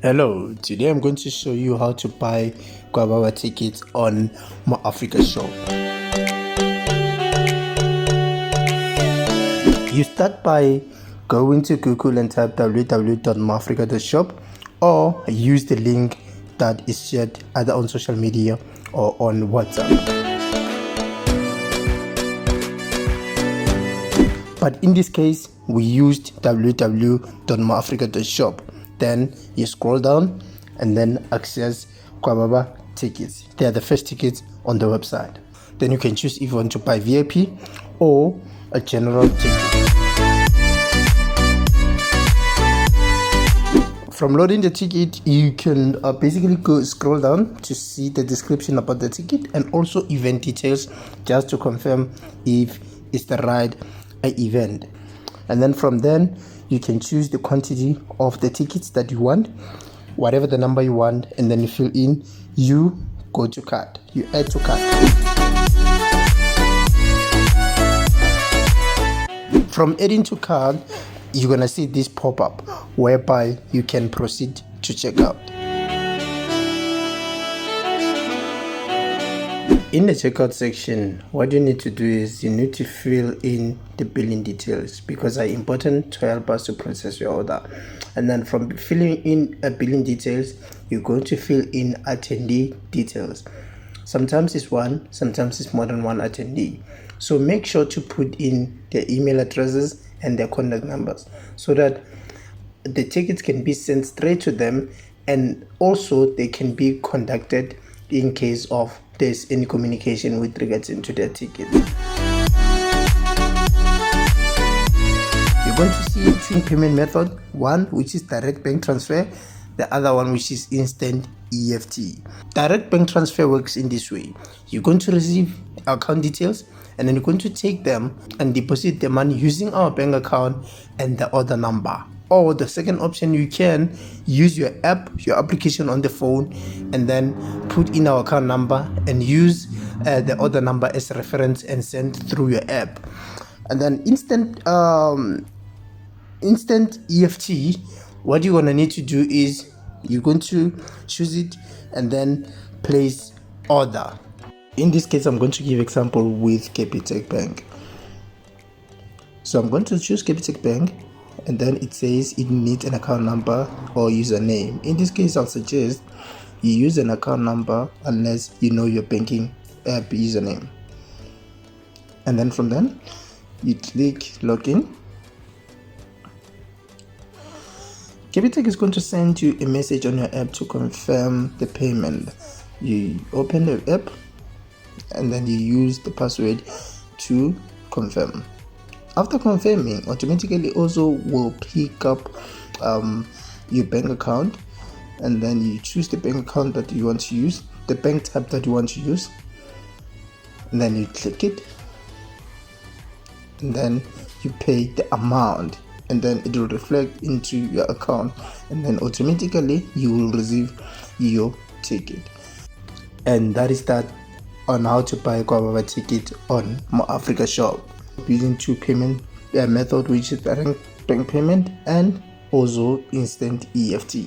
Hello, today I'm going to show you how to buy Gwababa tickets on Moafrika Shop. You start by going to Google and type www.moafrika.shop or use the link that is shared either on social media or on WhatsApp. But in this case, we used www.moafrika.shop. Then you scroll down and then access Gwababa tickets. They are the first tickets on the website. Then you can choose if you want to buy VIP or a general ticket. From loading the ticket, you can basically scroll down to see the description about the ticket and also event details, just to confirm if it's the right event. And then from then you can choose the quantity of the tickets that you want, whatever the number you want, and then you fill in, you go to cart, you add to cart. From adding to cart, you're gonna see this pop-up whereby you can proceed to checkout. In the checkout section, what you need to do is you need to fill in the billing details because are important to help us to process your order. And then from filling in billing details, you're going to fill in attendee details. Sometimes it's one, sometimes it's more than one attendee. So make sure to put in their email addresses and their contact numbers so that the tickets can be sent straight to them, and also they can be contacted in case of there's any communication with regards into their ticket. You're going to see two payment method, one which is direct bank transfer, the other one which is instant EFT. Direct bank transfer works in this way. You're going to receive account details and then you're going to take them and deposit the money using our bank account and the order number. Or the second option, you can use your app, your application on the phone, and then put in our account number and use the order number as reference and send through your app. And then instant EFT, what you're gonna need to do is you're going to choose it and then place order. In this case, I'm going to give example with Capitec Bank. So I'm going to choose Capitec Bank, and then it says it needs an account number or username. In this case, I'll suggest you use an account number unless you know your banking app username. And then from then, you click login. Capitec is going to send you a message on your app to confirm the payment. You open the app and then you use the password to confirm. After confirming, automatically also will pick up your bank account, and then you choose the bank account that you want to use, the bank type that you want to use, and then you click it, and then you pay the amount, and then it will reflect into your account, and then automatically you will receive your ticket. And that is that on how to buy Gwababa ticket on Moafrika Shop using two payment method, which is direct bank payment and also instant EFT.